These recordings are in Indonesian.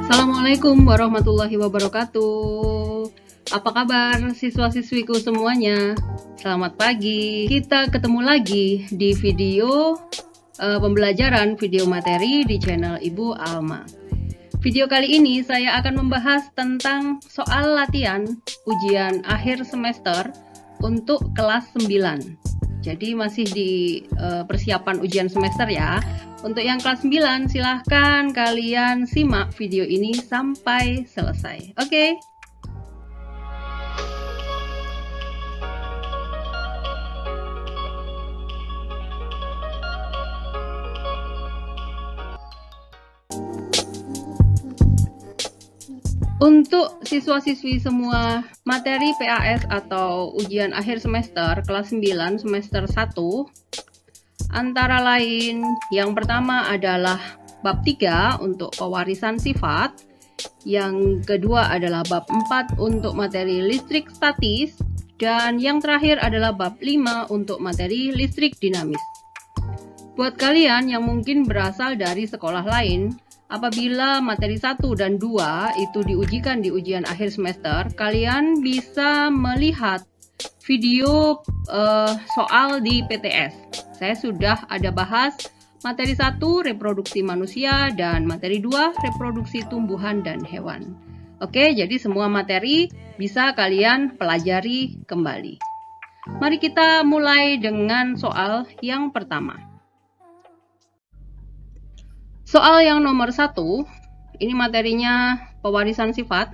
Assalamualaikum warahmatullahi wabarakatuh. Apa kabar siswa-siswiku semuanya? Selamat pagi. Kita ketemu lagi di video pembelajaran video materi di channel Ibu Alma. Video kali ini saya akan membahas tentang soal latihan ujian akhir semester untuk kelas 9. Jadi masih di persiapan ujian semester ya. Untuk yang kelas 9 silahkan kalian simak video ini sampai selesai. Oke? Untuk siswa-siswi semua, materi PAS atau ujian akhir semester kelas 9 semester 1 antara lain yang pertama adalah bab 3 untuk pewarisan sifat, yang kedua adalah bab 4 untuk materi listrik statis, dan yang terakhir adalah bab 5 untuk materi listrik dinamis. Buat kalian yang mungkin berasal dari sekolah lain, apabila materi 1 dan 2 itu diujikan di ujian akhir semester, kalian bisa melihat video soal di PTS. Saya sudah ada bahas materi 1 reproduksi manusia dan materi 2 reproduksi tumbuhan dan hewan. Oke, jadi semua materi bisa kalian pelajari kembali. Mari kita mulai dengan soal yang pertama. Soal yang nomor 1, ini materinya pewarisan sifat.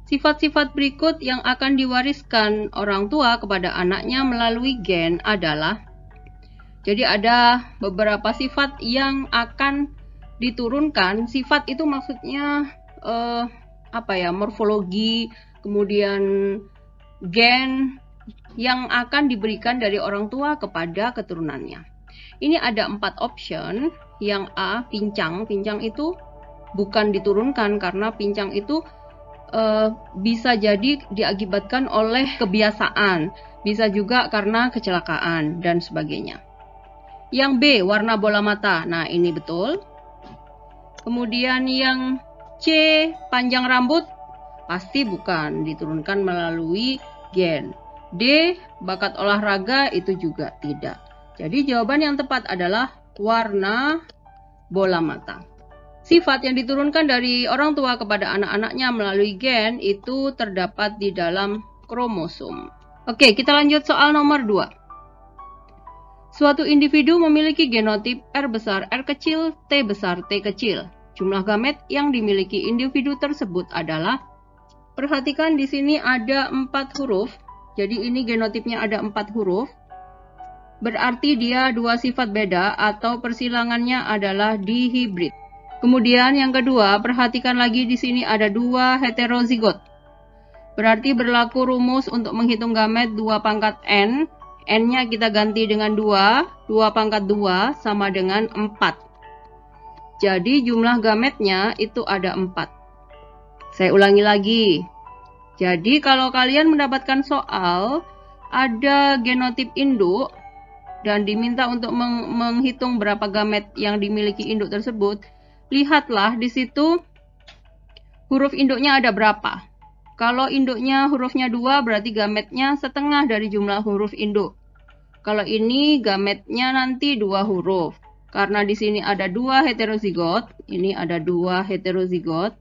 Sifat-sifat berikut yang akan diwariskan orang tua kepada anaknya melalui gen adalah, jadi ada beberapa sifat yang akan diturunkan. Sifat itu maksudnya morfologi, kemudian gen yang akan diberikan dari orang tua kepada keturunannya. Ini ada 4 option. Yang A, pincang. Pincang itu bukan diturunkan karena pincang itu bisa jadi diakibatkan oleh kebiasaan, bisa juga karena kecelakaan dan sebagainya. Yang B, warna bola mata. Nah, ini betul. Kemudian yang C, panjang rambut, pasti bukan diturunkan melalui gen. D, bakat olahraga, itu juga tidak. Jadi jawaban yang tepat adalah warna bola mata. Sifat yang diturunkan dari orang tua kepada anak-anaknya melalui gen itu terdapat di dalam kromosom. Oke, kita lanjut soal nomor 2. Suatu individu memiliki genotip R besar, R kecil, T besar, T kecil. Jumlah gamet yang dimiliki individu tersebut adalah, perhatikan di sini ada 4 huruf. Jadi ini genotipnya ada 4 huruf. Berarti dia 2 sifat beda atau persilangannya adalah dihibrid. Kemudian yang kedua, perhatikan lagi di sini ada 2 heterozigot. Berarti berlaku rumus untuk menghitung gamet 2 pangkat N. N-nya kita ganti dengan 2. 2 pangkat 2 sama dengan 4. Jadi jumlah gametnya itu ada 4. Saya ulangi lagi. Jadi kalau kalian mendapatkan soal ada genotip induk dan diminta untuk menghitung berapa gamet yang dimiliki induk tersebut, lihatlah di situ huruf induknya ada berapa. Kalau induknya hurufnya 2, berarti gametnya setengah dari jumlah huruf induk. Kalau ini gametnya nanti 2 huruf. Karena di sini ada 2 heterozigot, ini ada 2 heterozigot.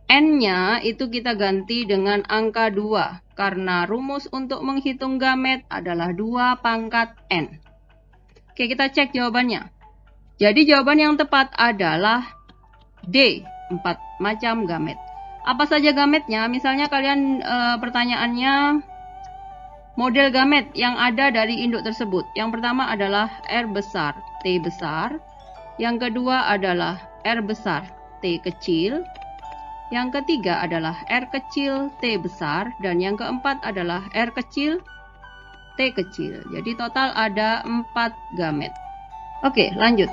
N-nya itu kita ganti dengan angka 2. Karena rumus untuk menghitung gamet adalah 2 pangkat N. Oke, kita cek jawabannya. Jadi jawaban yang tepat adalah D, 4 macam gamet. Apa saja gametnya? Misalnya kalian pertanyaannya model gamet yang ada dari induk tersebut. Yang pertama adalah R besar, T besar. Yang kedua adalah R besar, T kecil. Yang ketiga adalah R kecil, T besar. Dan yang keempat adalah R kecil, T kecil. Jadi total ada 4 gamet. Oke, lanjut.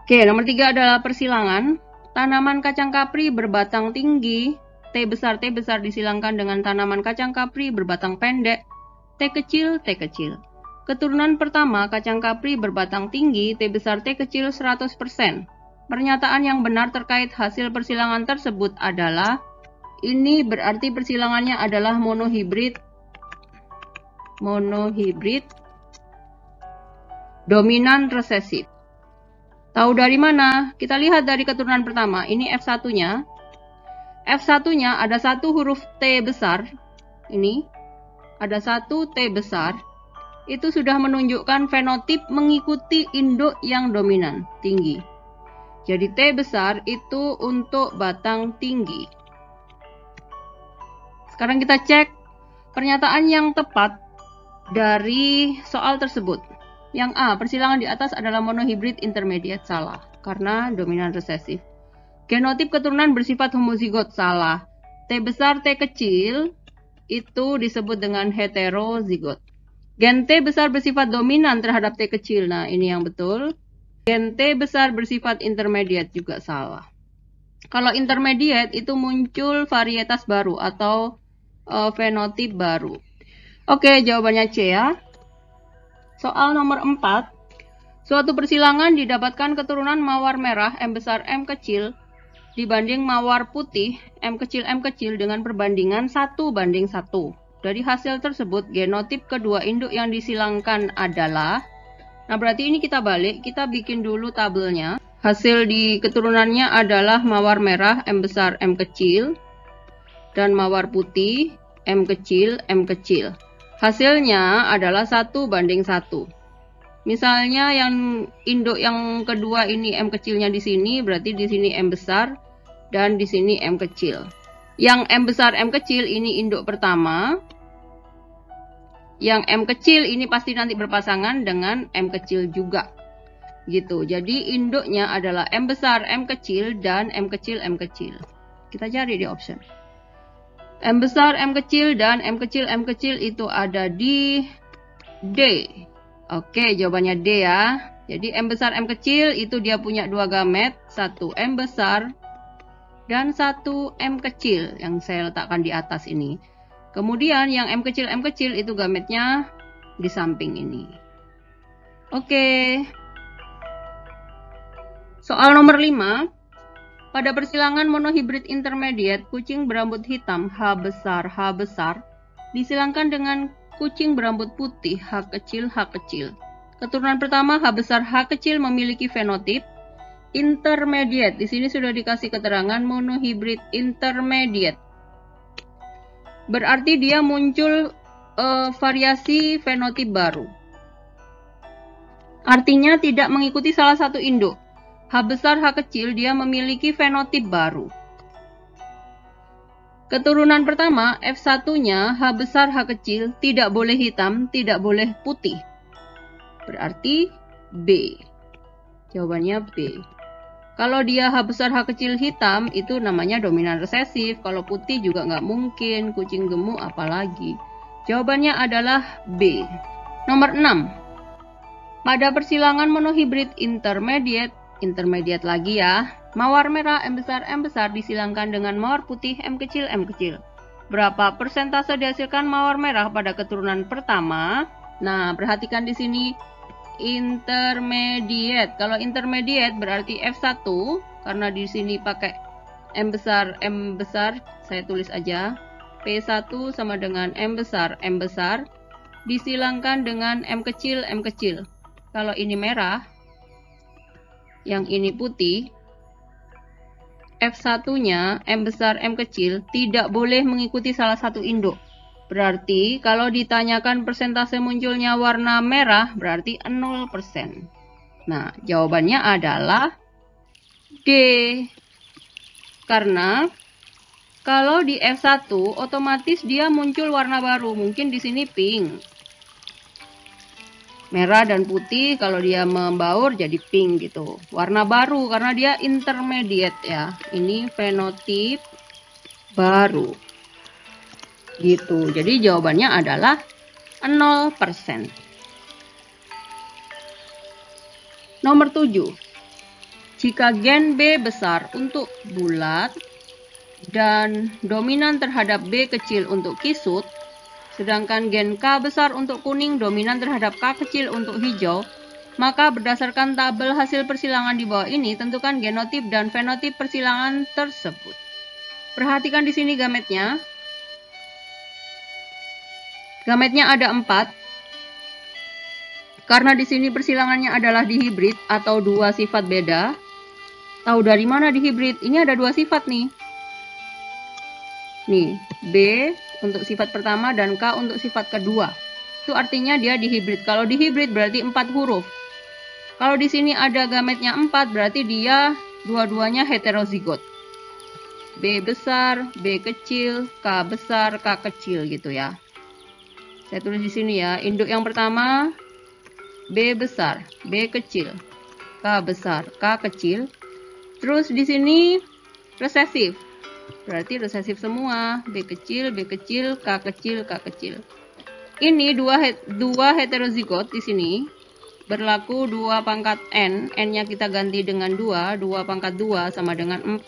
Oke, nomor 3 adalah persilangan. Tanaman kacang kapri berbatang tinggi, T besar disilangkan dengan tanaman kacang kapri berbatang pendek, T kecil, T kecil. Keturunan pertama kacang kapri berbatang tinggi, T besar T kecil 100%. Pernyataan yang benar terkait hasil persilangan tersebut adalah, ini berarti persilangannya adalah monohibrid dominan resesif. Tahu dari mana? Kita lihat dari keturunan pertama. Ini F1-nya. F1-nya ada satu huruf T besar. Ini ada satu T besar. Itu sudah menunjukkan fenotip mengikuti induk yang dominan, tinggi. Jadi T besar itu untuk batang tinggi. Sekarang kita cek pernyataan yang tepat dari soal tersebut. Yang A, persilangan di atas adalah monohibrid intermediate, salah, karena dominan resesif. Genotip keturunan bersifat homozigot, salah. T besar, T kecil, itu disebut dengan heterozigot. Gen T besar bersifat dominan terhadap T kecil, nah ini yang betul. Gen T besar bersifat intermediate, juga salah. Kalau intermediate itu muncul varietas baru atau fenotip baru. Oke, jawabannya C ya. Soal nomor 4. Suatu persilangan didapatkan keturunan mawar merah M besar M kecil dibanding mawar putih M kecil dengan perbandingan 1:1. Dari hasil tersebut, genotip kedua induk yang disilangkan adalah, nah berarti ini kita balik, kita bikin dulu tabelnya. Hasil di keturunannya adalah mawar merah M besar M kecil dan mawar putih M kecil. Hasilnya adalah 1:1. Misalnya yang induk yang kedua ini M kecilnya di sini, berarti di sini M besar dan di sini M kecil. Yang M besar M kecil ini induk pertama. Yang M kecil ini pasti nanti berpasangan dengan M kecil juga. Gitu. Jadi induknya adalah M besar M kecil dan M kecil. Kita cari di option. M besar M kecil dan M kecil itu ada di D. Oke, jawabannya D ya. Jadi M besar M kecil itu dia punya dua gamet, satu M besar dan satu M kecil yang saya letakkan di atas ini. Kemudian yang M kecil itu gametnya di samping ini. Oke. Soal nomor 5. Pada persilangan monohibrid intermediate, kucing berambut hitam H besar disilangkan dengan kucing berambut putih H kecil. Keturunan pertama H besar H kecil memiliki fenotip intermediate. Di sini sudah dikasih keterangan monohibrid intermediate. Berarti dia muncul variasi fenotip baru. Artinya tidak mengikuti salah satu induk. H besar H kecil dia memiliki fenotip baru. Keturunan pertama F1-nya H besar H kecil tidak boleh hitam, tidak boleh putih. Berarti B. Jawabannya B. Kalau dia H besar H kecil hitam itu namanya dominan resesif. Kalau putih juga nggak mungkin, kucing gemuk apalagi. Jawabannya adalah B. Nomor 6. Pada persilangan monohibrid intermediate lagi ya, mawar merah M besar disilangkan dengan mawar putih M kecil. Berapa persentase dihasilkan mawar merah pada keturunan pertama? Nah, perhatikan di sini intermediate. Kalau intermediate berarti F1 karena di sini pakai M besar, saya tulis aja. P1 sama dengan M besar disilangkan dengan M kecil. Kalau ini merah, yang ini putih, F1-nya M besar M kecil tidak boleh mengikuti salah satu induk. Berarti kalau ditanyakan persentase munculnya warna merah berarti 0%. Nah, jawabannya adalah D. Karena kalau di F1 otomatis dia muncul warna baru, mungkin di sini pink. Merah dan putih kalau dia membaur jadi pink gitu. Warna baru karena dia intermediate ya. Ini fenotip baru. Gitu. Jadi jawabannya adalah 0%. Nomor 7. Jika gen B besar untuk bulat dan dominan terhadap B kecil untuk kisut, sedangkan gen K besar untuk kuning dominan terhadap K kecil untuk hijau, Maka berdasarkan tabel hasil persilangan di bawah ini, tentukan genotip dan fenotip persilangan tersebut. Perhatikan di sini gametnya. Gametnya ada 4. Karena di sini persilangannya adalah dihibrid atau dua sifat beda. Tahu dari mana dihibrid? Ini ada dua sifat nih. Nih, B untuk sifat pertama dan K untuk sifat kedua. Itu artinya dia dihibrid. Kalau dihibrid berarti 4 huruf. Kalau di sini ada gametnya 4, berarti dia dua-duanya heterozigot. B besar, B kecil, K besar, K kecil gitu ya. Saya tulis di sini ya. Induk yang pertama B besar, B kecil, K besar, K kecil. Terus di sini resesif. Berarti resesif semua. B kecil, B kecil, K kecil, K kecil. Ini dua heterozigot di sini. Berlaku 2 pangkat N. N-nya kita ganti dengan 2. 2 pangkat 2 sama dengan 4.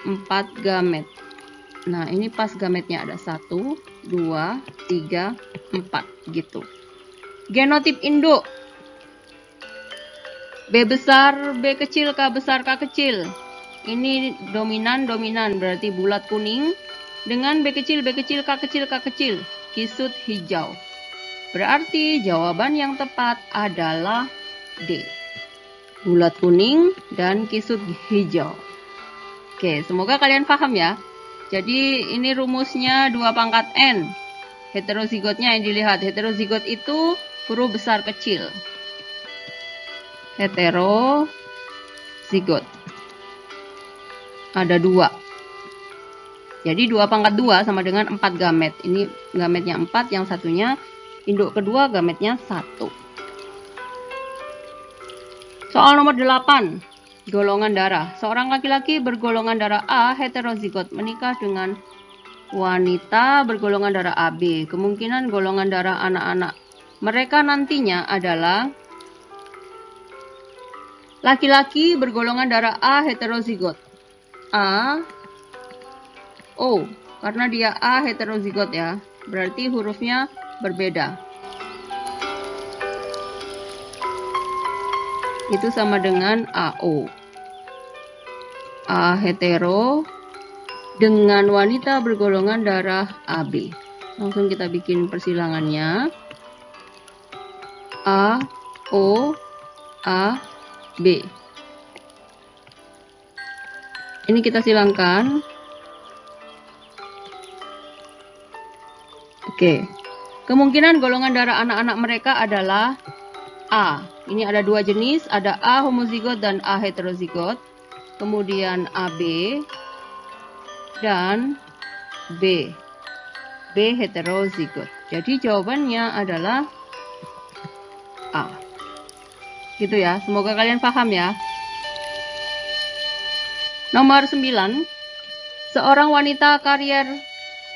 4 gamet. Nah, ini pas gametnya ada 1, 2, 3, 4 gitu. Genotip induk. B besar, B kecil, K besar, K kecil. Ini dominan, berarti bulat kuning. Dengan B kecil, B kecil, K kecil, K kecil. Kisut hijau. Berarti jawaban yang tepat adalah D. Bulat kuning dan kisut hijau. Oke, semoga kalian paham ya. Jadi ini rumusnya 2 pangkat N. Heterozigotnya yang dilihat. Heterozigot itu huruf besar kecil. Heterozigot. Ada 2. Jadi 2 pangkat 2 sama dengan 4 gamet. Ini gametnya 4, yang satunya induk kedua gametnya 1. Soal nomor 8. Golongan darah. Seorang laki-laki bergolongan darah A heterozigot menikah dengan wanita bergolongan darah AB. Kemungkinan golongan darah anak-anak mereka nantinya adalah laki-laki bergolongan darah A heterozigot. A, O. Karena dia A heterozigot ya. Berarti hurufnya berbeda. Itu sama dengan AO. A hetero dengan wanita bergolongan darah AB. Langsung kita bikin persilangannya. A, O, A, B. Ini kita silangkan. Oke. Kemungkinan golongan darah anak-anak mereka adalah A. Ini ada 2 jenis, ada A homozigot dan A heterozigot. Kemudian AB dan B. B heterozigot. Jadi jawabannya adalah A. Gitu ya. Semoga kalian paham ya. Nomor 9. Seorang wanita karier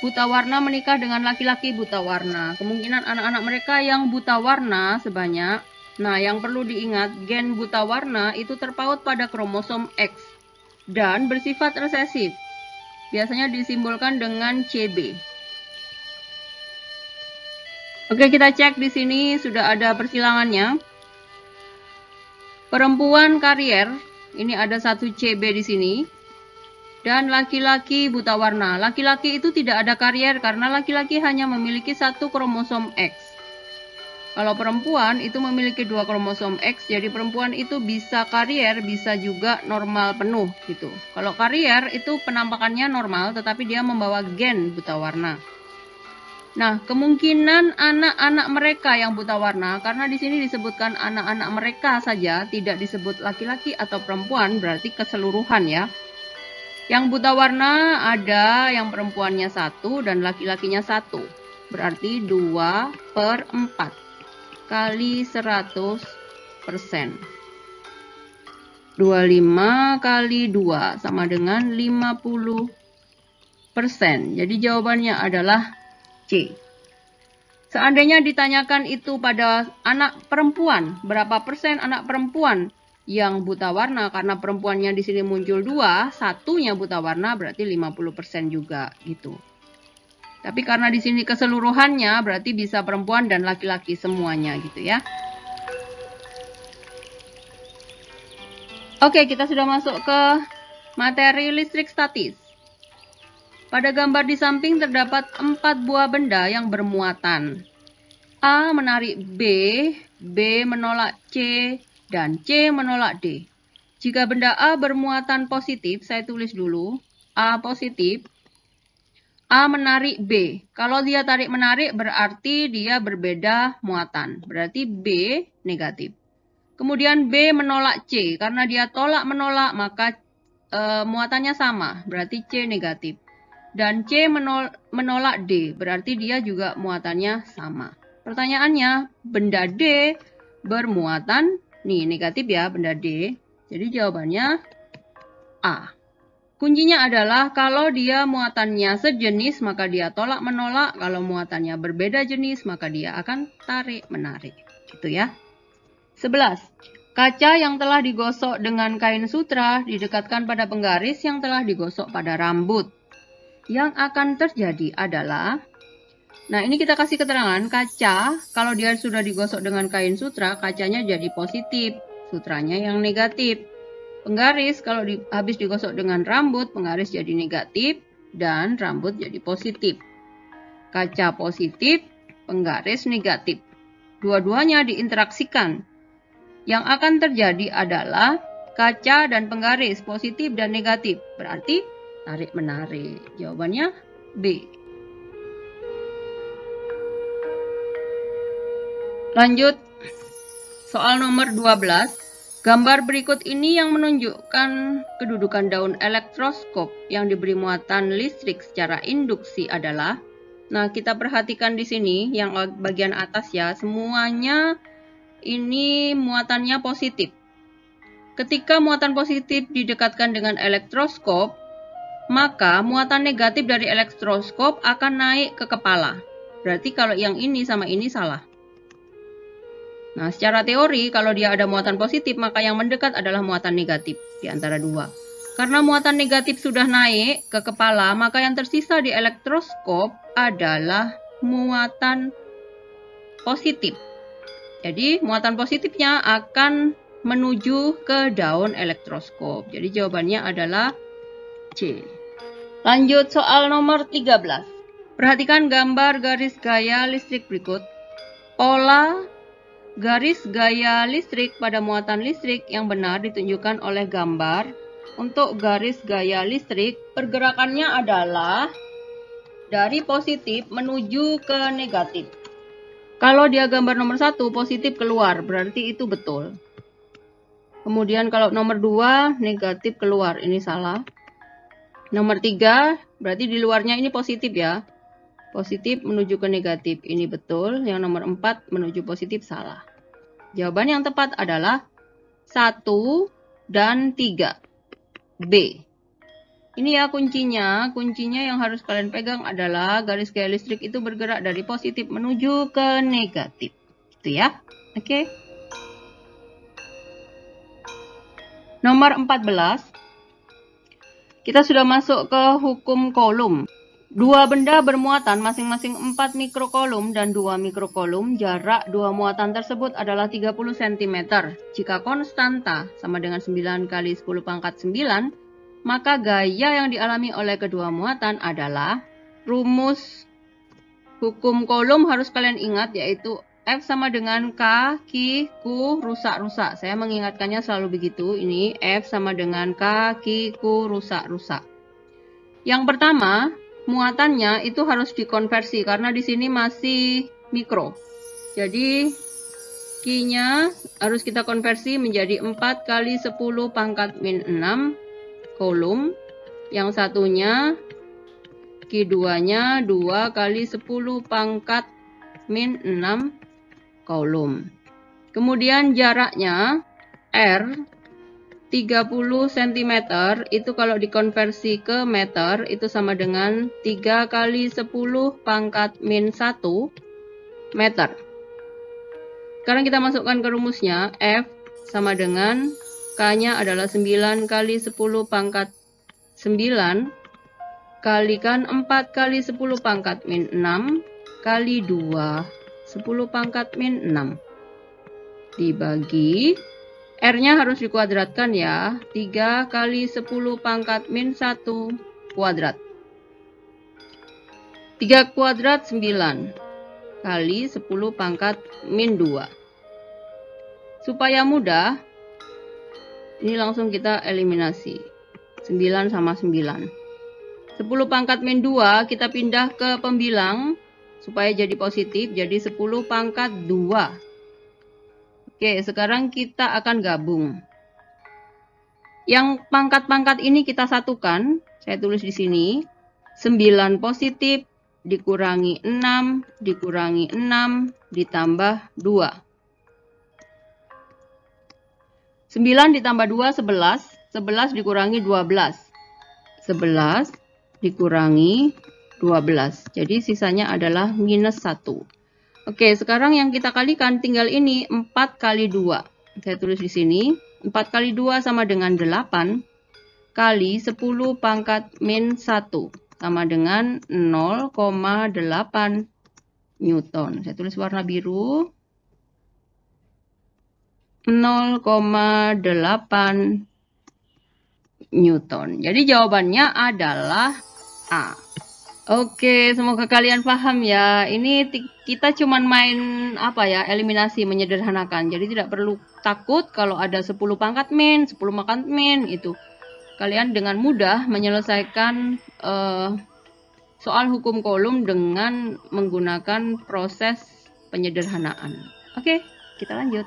buta warna menikah dengan laki-laki buta warna. Kemungkinan anak-anak mereka yang buta warna sebanyak. Nah, yang perlu diingat, gen buta warna itu terpaut pada kromosom X dan bersifat resesif. Biasanya disimbolkan dengan CB. Oke, kita cek di sini sudah ada persilangannya. Perempuan karier, ini ada 1 CB di sini. Dan laki-laki buta warna. Laki-laki itu tidak ada karier karena laki-laki hanya memiliki 1 kromosom X. Kalau perempuan itu memiliki 2 kromosom X, jadi perempuan itu bisa karier, bisa juga normal penuh gitu. Kalau karier itu penampakannya normal, tetapi dia membawa gen buta warna. Nah, kemungkinan anak-anak mereka yang buta warna, karena di sini disebutkan anak-anak mereka saja, tidak disebut laki-laki atau perempuan, berarti keseluruhan ya. Yang buta warna ada yang perempuannya 1 dan laki-lakinya 1. Berarti 2/4 kali 100%. 25 kali 2 sama dengan 50%. Jadi jawabannya adalah C. Seandainya ditanyakan itu pada anak perempuan, berapa persen anak perempuan yang buta warna, karena perempuannya di sini muncul 2, satunya buta warna berarti 50% juga gitu. Tapi karena di sini keseluruhannya berarti bisa perempuan dan laki-laki semuanya gitu ya. Oke, kita sudah masuk ke materi listrik statis. Pada gambar di samping terdapat 4 buah benda yang bermuatan. A menarik B, B menolak C, dan C menolak D. Jika benda A bermuatan positif, saya tulis dulu, A positif, A menarik B. Kalau dia tarik-menarik berarti dia berbeda muatan, berarti B negatif. Kemudian B menolak C, karena dia tolak-menolak maka muatannya sama, berarti C negatif. Dan C menolak D, berarti dia juga muatannya sama. Pertanyaannya, benda D bermuatan, nih negatif ya benda D, jadi jawabannya A. Kuncinya adalah kalau dia muatannya sejenis maka dia tolak-menolak, kalau muatannya berbeda jenis maka dia akan tarik-menarik. Gitu ya. 11. Kaca yang telah digosok dengan kain sutra didekatkan pada penggaris yang telah digosok pada rambut. Yang akan terjadi adalah, nah ini kita kasih keterangan, kaca kalau dia sudah digosok dengan kain sutra, kacanya jadi positif, sutranya yang negatif. Penggaris kalau habis digosok dengan rambut, penggaris jadi negatif dan rambut jadi positif. Kaca positif, penggaris negatif. Dua-duanya diinteraksikan. Yang akan terjadi adalah kaca dan penggaris positif dan negatif. Berarti tarik-menarik. Jawabannya B. Lanjut, soal nomor 12. Gambar berikut ini yang menunjukkan kedudukan daun elektroskop yang diberi muatan listrik secara induksi adalah, nah kita perhatikan di sini yang bagian atas ya, semuanya ini muatannya positif. Ketika muatan positif didekatkan dengan elektroskop, maka muatan negatif dari elektroskop akan naik ke kepala. Berarti kalau yang ini sama ini salah. Nah, secara teori, kalau dia ada muatan positif, maka yang mendekat adalah muatan negatif di antara dua. Karena muatan negatif sudah naik ke kepala, maka yang tersisa di elektroskop adalah muatan positif. Jadi, muatan positifnya akan menuju ke daun elektroskop. Jadi, jawabannya adalah C. Lanjut soal nomor 13. Perhatikan gambar garis gaya listrik berikut. Pola garis gaya listrik pada muatan listrik yang benar ditunjukkan oleh gambar. Untuk garis gaya listrik, pergerakannya adalah dari positif menuju ke negatif. Kalau dia gambar nomor 1, positif keluar, berarti itu betul. Kemudian kalau nomor 2, negatif keluar, ini salah. Nomor 3, berarti di luarnya ini positif ya. Positif menuju ke negatif, ini betul. Yang nomor 4 menuju positif salah. Jawaban yang tepat adalah 1 dan 3. B. Ini ya kuncinya. Kuncinya yang harus kalian pegang adalah garis gaya listrik itu bergerak dari positif menuju ke negatif. Gitu ya. Oke. Nomor 14. Kita sudah masuk ke hukum Coulomb. Dua benda bermuatan masing-masing 4 mikrocoulomb dan 2 mikrocoulomb. Jarak dua muatan tersebut adalah 30 cm. Jika konstanta sama dengan 9 kali 10 pangkat 9, maka gaya yang dialami oleh kedua muatan adalah, rumus hukum Coulomb harus kalian ingat, yaitu F sama dengan K, Q, Q, rusak-rusak. Saya mengingatkannya selalu begitu. Ini F sama dengan K, Q, Q, rusak-rusak. Yang pertama, muatannya itu harus dikonversi karena di sini masih mikro. Jadi Q-nya harus kita konversi menjadi 4 kali 10 pangkat min 6 coulomb. Yang satunya Q2-nya 2 kali 10 pangkat min 6 coulomb. Kemudian jaraknya R 30 cm itu kalau dikonversi ke meter itu sama dengan 3 kali 10 pangkat min 1 meter. Sekarang kita masukkan ke rumusnya. F sama dengan K-nya adalah 9 kali 10 pangkat 9 kalikan 4 kali 10 pangkat min 6 kali 2 10 pangkat min 6 dibagi R-nya harus dikuadratkan ya. 3 kali 10 pangkat min 1 kuadrat. 3 kuadrat 9 kali 10 pangkat min 2. Supaya mudah, ini langsung kita eliminasi. 9 sama 9. 10 pangkat min 2 kita pindah ke pembilang supaya jadi positif, jadi 10 pangkat 2. Oke, sekarang kita akan gabung. Yang pangkat-pangkat ini kita satukan. Saya tulis di sini. 9 positif dikurangi 6 dikurangi 6 ditambah 2. 9 ditambah 2 11. 11 dikurangi 12. 11 dikurangi 12. Jadi sisanya adalah minus 1. Oke, sekarang yang kita kalikan tinggal ini 4 kali 2. Saya tulis di sini. 4 kali 2 sama dengan 8 kali 10 pangkat min 1 sama dengan 0,8 Newton. Saya tulis warna biru. 0,8 Newton. Jadi jawabannya adalah A. Oke, semoga kalian paham ya. Ini kita cuman main eliminasi, menyederhanakan. Jadi tidak perlu takut kalau ada 10 pangkat min, 10 pangkat min itu. Kalian dengan mudah menyelesaikan soal hukum kolom dengan menggunakan proses penyederhanaan. Oke, kita lanjut.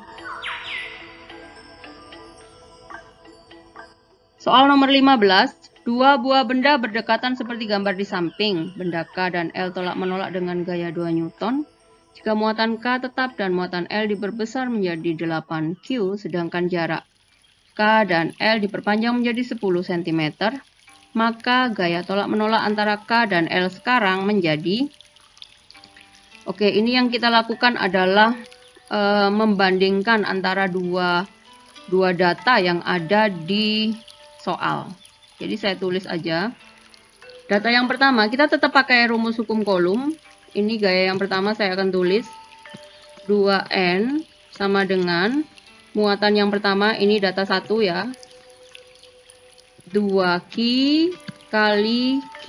Soal nomor 15. Dua buah benda berdekatan seperti gambar di samping. Benda K dan L tolak-menolak dengan gaya 2 Newton. Jika muatan K tetap dan muatan L diperbesar menjadi 8Q, sedangkan jarak K dan L diperpanjang menjadi 10 cm, maka gaya tolak-menolak antara K dan L sekarang menjadi... Oke, ini yang kita lakukan adalah membandingkan antara dua data yang ada di soal. Jadi saya tulis aja. Data yang pertama, kita tetap pakai rumus hukum kolom. Ini gaya yang pertama saya akan tulis. 2N sama dengan muatan yang pertama, ini data 1 ya. 2Q kali Q,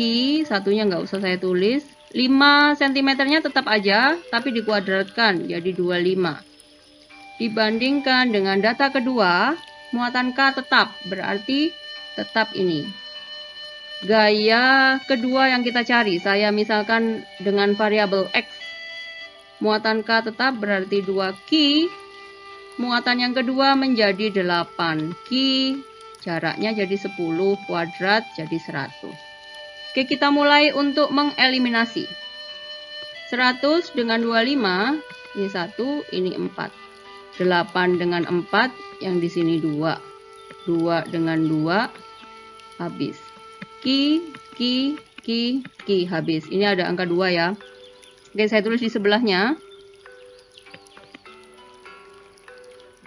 satunya nggak usah saya tulis. 5 cm-nya tetap aja, tapi dikuadratkan jadi 25. Dibandingkan dengan data kedua, muatan K tetap, berarti tetap ini. Gaya kedua yang kita cari, saya misalkan dengan variabel X. Muatan K tetap berarti 2Q. Muatan yang kedua menjadi 8Q. Jaraknya jadi 10 kuadrat jadi 100. Oke, kita mulai untuk mengeliminasi. 100 dengan 25, ini 1, ini 4. 8 dengan 4, yang di sini 2. 2 dengan 2, habis. Ki, habis. Ini ada angka 2 ya. Oke, saya tulis di sebelahnya.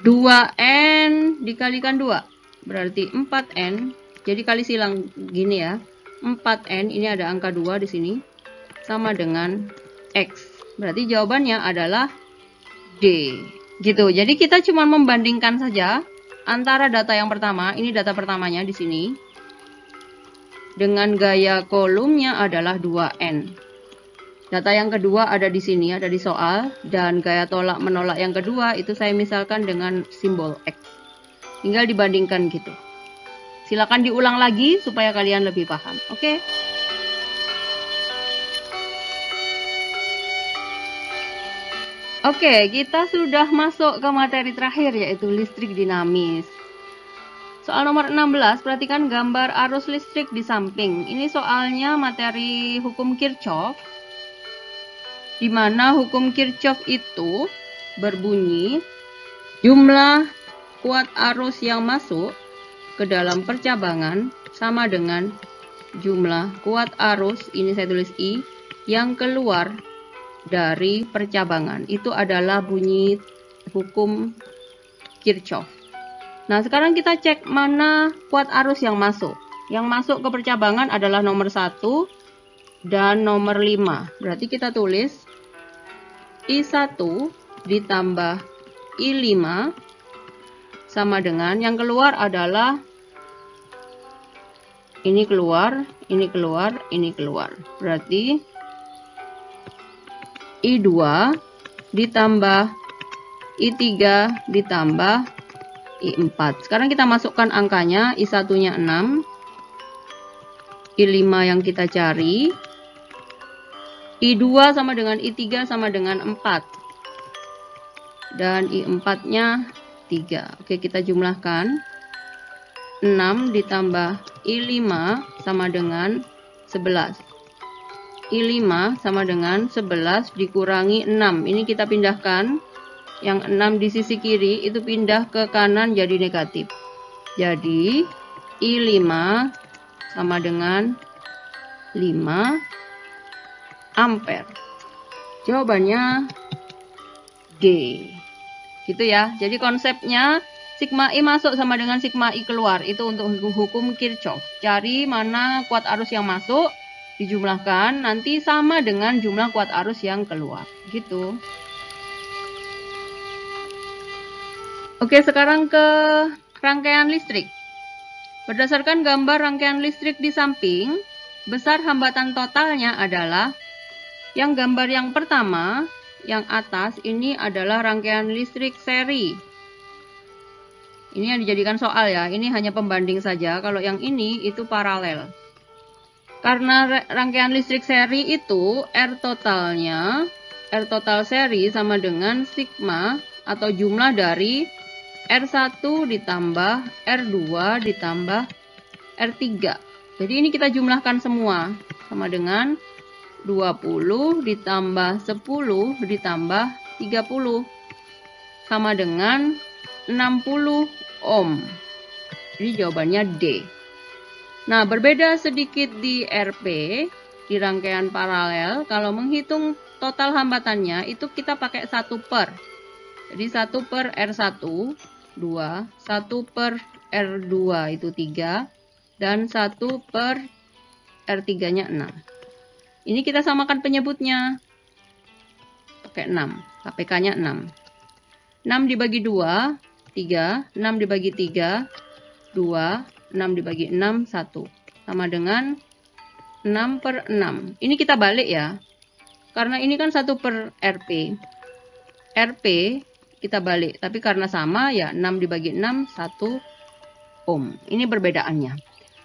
2N dikalikan 2, berarti 4N. Jadi kali silang gini ya. 4N, ini ada angka 2 di sini. Sama dengan X. Berarti jawabannya adalah D. Gitu. Jadi kita cuma membandingkan saja antara data yang pertama, ini data pertamanya di sini. Dengan gaya kolomnya adalah 2N. Data yang kedua ada di sini, ada di soal. Dan gaya tolak menolak yang kedua itu saya misalkan dengan simbol X. Tinggal dibandingkan gitu. Silakan diulang lagi supaya kalian lebih paham. Oke? Oke, kita sudah masuk ke materi terakhir yaitu listrik dinamis. Soal nomor 16, perhatikan gambar arus listrik di samping. Ini soalnya materi hukum Kirchhoff, di mana hukum Kirchhoff itu berbunyi jumlah kuat arus yang masuk ke dalam percabangan sama dengan jumlah kuat arus, ini saya tulis I, yang keluar dari percabangan. Itu adalah bunyi hukum Kirchhoff. Nah, sekarang kita cek mana kuat arus yang masuk. Yang masuk ke percabangan adalah nomor 1 dan nomor 5. Berarti kita tulis I1 ditambah I5 sama dengan yang keluar adalah ini keluar, ini keluar, ini keluar. Berarti I2 ditambah I3 ditambah I4. Sekarang kita masukkan angkanya. I1-nya 6, I5 yang kita cari, I2 sama dengan I3 sama dengan 4, dan I4-nya 3. Oke, kita jumlahkan. 6 ditambah I5 sama dengan 11. I5 sama dengan 11 dikurangi 6. Ini kita pindahkan. Yang 6 di sisi kiri itu pindah ke kanan jadi negatif. Jadi I5 sama dengan 5 ampere. Jawabannya D. Gitu ya. Jadi konsepnya sigma I masuk sama dengan sigma I keluar. Itu untuk hukum Kirchhoff. Cari mana kuat arus yang masuk, dijumlahkan, nanti sama dengan jumlah kuat arus yang keluar. Gitu. Oke, sekarang ke rangkaian listrik. Berdasarkan gambar rangkaian listrik di samping, besar hambatan totalnya adalah yang gambar yang pertama, yang atas ini adalah rangkaian listrik seri. Ini yang dijadikan soal ya, ini hanya pembanding saja. Kalau yang ini itu paralel. Karena rangkaian listrik seri itu R total seri sama dengan sigma atau jumlah dari R1 ditambah R2 ditambah R3. Jadi ini kita jumlahkan semua sama dengan 20 ditambah 10 ditambah 30 sama dengan 60 ohm. Jadi jawabannya D. Nah, berbeda sedikit di RP, di rangkaian paralel. Kalau menghitung total hambatannya, itu kita pakai 1 per. Jadi 1 per R1, 2. 1 per R2 itu 3. Dan 1 per R3-nya 6. Ini kita samakan penyebutnya. Pakai 6. KPK-nya 6. 6 dibagi 2, 3. 6 dibagi 3, 2. 6 dibagi 6, 1. Sama dengan 6 per 6. Ini kita balik ya. Karena ini kan 1 per RP. RP kita balik. Tapi karena sama ya 6 dibagi 6, 1 ohm. Ini perbedaannya.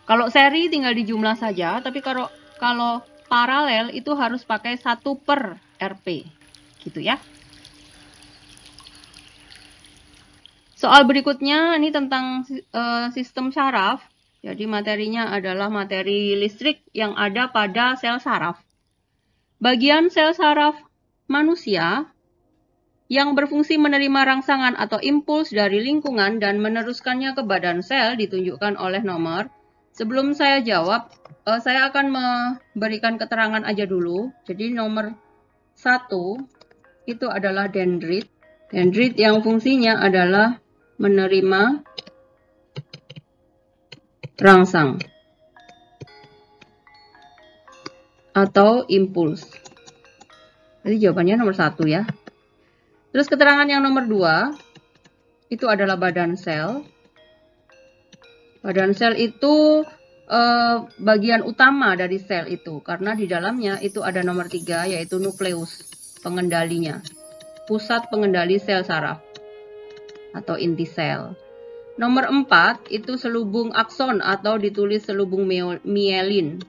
Kalau seri tinggal dijumlah saja. Tapi kalau paralel itu harus pakai 1 per RP. Gitu ya. Soal berikutnya ini tentang sistem saraf. Jadi materinya adalah materi listrik yang ada pada sel saraf. Bagian sel saraf manusia yang berfungsi menerima rangsangan atau impuls dari lingkungan dan meneruskannya ke badan sel ditunjukkan oleh nomor. Sebelum saya jawab, saya akan memberikan keterangan aja dulu. Jadi nomor 1 itu adalah dendrit. Dendrit yang fungsinya adalah menerima rangsang atau impuls. Jadi jawabannya nomor 1 ya. Terus keterangan yang nomor 2 itu adalah badan sel. Badan sel itu bagian utama dari sel itu karena di dalamnya itu ada nomor 3 yaitu nukleus pengendalinya. Pusat pengendali sel saraf atau inti sel. Nomor 4 itu selubung akson atau ditulis selubung mielin.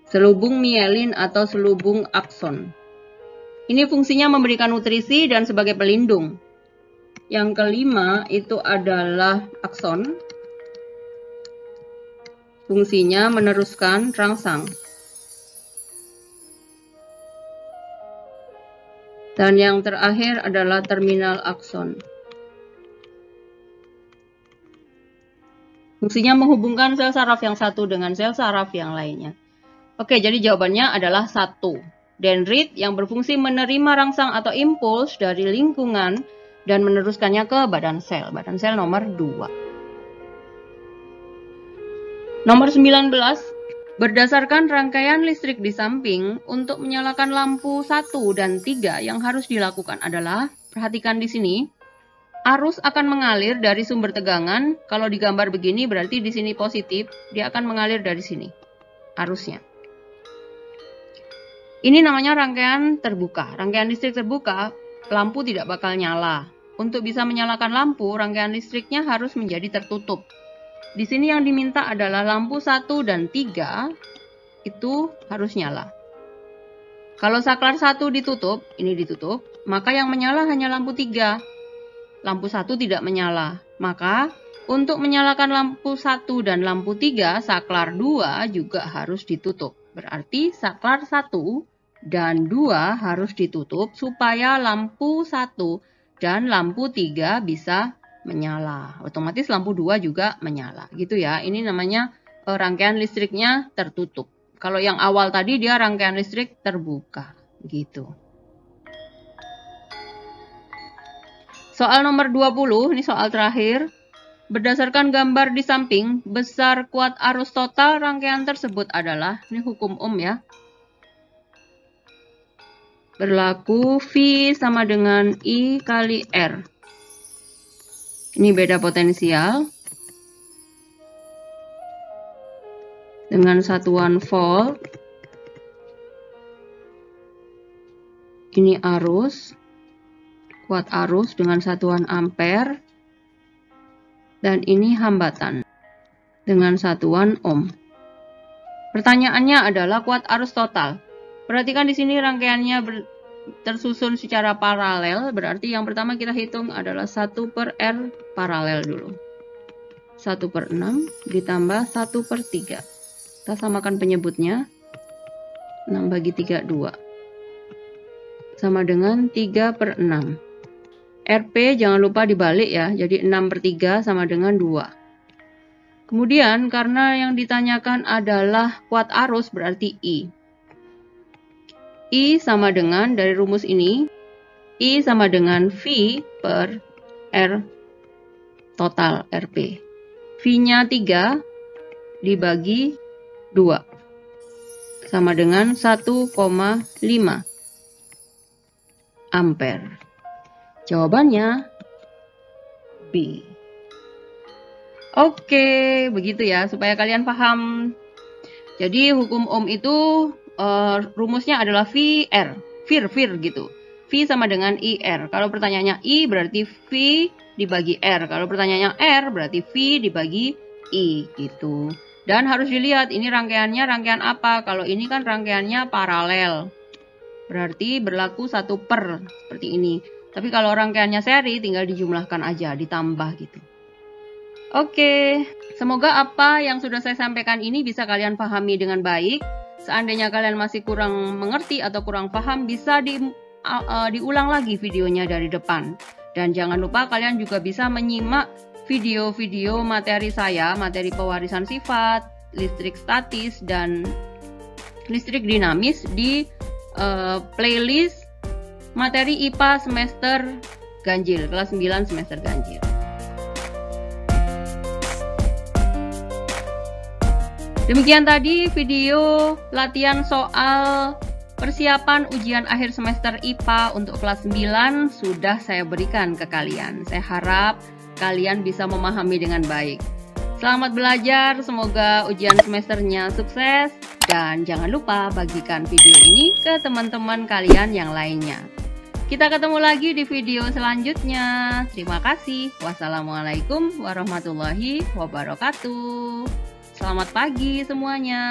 Selubung mielin atau selubung akson. Ini fungsinya memberikan nutrisi dan sebagai pelindung. Yang kelima itu adalah akson. Fungsinya meneruskan rangsang. Dan yang terakhir adalah terminal akson. Fungsinya menghubungkan sel saraf yang satu dengan sel saraf yang lainnya. Oke, jadi jawabannya adalah 1. Dendrit yang berfungsi menerima rangsang atau impuls dari lingkungan dan meneruskannya ke badan sel. Badan sel nomor 2. Nomor 19. Berdasarkan rangkaian listrik di samping, untuk menyalakan lampu 1 dan 3 yang harus dilakukan adalah, perhatikan di sini, arus akan mengalir dari sumber tegangan. Kalau digambar begini berarti di sini positif, dia akan mengalir dari sini arusnya. Ini namanya rangkaian terbuka. Rangkaian listrik terbuka, lampu tidak bakal nyala. Untuk bisa menyalakan lampu, rangkaian listriknya harus menjadi tertutup. Di sini yang diminta adalah lampu 1 dan 3 itu harus nyala. Kalau saklar 1 ditutup, ini ditutup, maka yang menyala hanya lampu 3. Lampu 1 tidak menyala. Maka untuk menyalakan lampu 1 dan lampu 3, saklar 2 juga harus ditutup. Berarti saklar 1 dan 2 harus ditutup supaya lampu 1 dan lampu 3 bisa menyala. Otomatis lampu 2 juga menyala. Gitu ya. Ini namanya rangkaian listriknya tertutup. Kalau yang awal tadi dia rangkaian listrik terbuka. Gitu. Soal nomor 20, ini soal terakhir. Berdasarkan gambar di samping, besar kuat arus total rangkaian tersebut adalah, ini hukum Ohm ya. Berlaku V sama dengan I kali R. Ini beda potensial. Dengan satuan volt. Ini arus. Kuat arus dengan satuan ampere. Dan ini hambatan. Dengan satuan ohm. Pertanyaannya adalah kuat arus total. Perhatikan di sini rangkaiannya tersusun secara paralel. Berarti yang pertama kita hitung adalah 1/R paralel dulu. 1/6 ditambah 1/3. Kita samakan penyebutnya. 6/3 2. Sama dengan 3/6. RP jangan lupa dibalik ya. Jadi 6/3 sama dengan 2. Kemudian karena yang ditanyakan adalah kuat arus berarti I. I sama dengan, dari rumus ini, I sama dengan V per R total RP. V-nya 3 dibagi 2. Sama dengan 1,5 ampere. Jawabannya B. Oke, begitu ya, supaya kalian paham. Jadi hukum Ohm itu rumusnya adalah VR gitu. V sama dengan IR. Kalau pertanyaannya I berarti V dibagi R. Kalau pertanyaannya R berarti V dibagi I gitu. Dan harus dilihat ini rangkaiannya rangkaian apa. Kalau ini kan rangkaiannya paralel. Berarti berlaku 1/, seperti ini. Tapi kalau rangkaiannya seri tinggal dijumlahkan aja, ditambah gitu. Oke, semoga apa yang sudah saya sampaikan ini bisa kalian pahami dengan baik. Seandainya kalian masih kurang mengerti atau kurang paham, bisa diulang lagi videonya dari depan. Dan jangan lupa kalian juga bisa menyimak video-video materi saya, materi pewarisan sifat, listrik statis, dan listrik dinamis di playlist materi IPA semester ganjil, kelas 9 semester ganjil. Demikian tadi video latihan soal persiapan ujian akhir semester IPA untuk kelas 9 sudah saya berikan ke kalian. Saya harap kalian bisa memahami dengan baik. Selamat belajar, semoga ujian semesternya sukses. Dan jangan lupa bagikan video ini ke teman-teman kalian yang lainnya. Kita ketemu lagi di video selanjutnya. Terima kasih. Wassalamualaikum warahmatullahi wabarakatuh. Selamat pagi semuanya.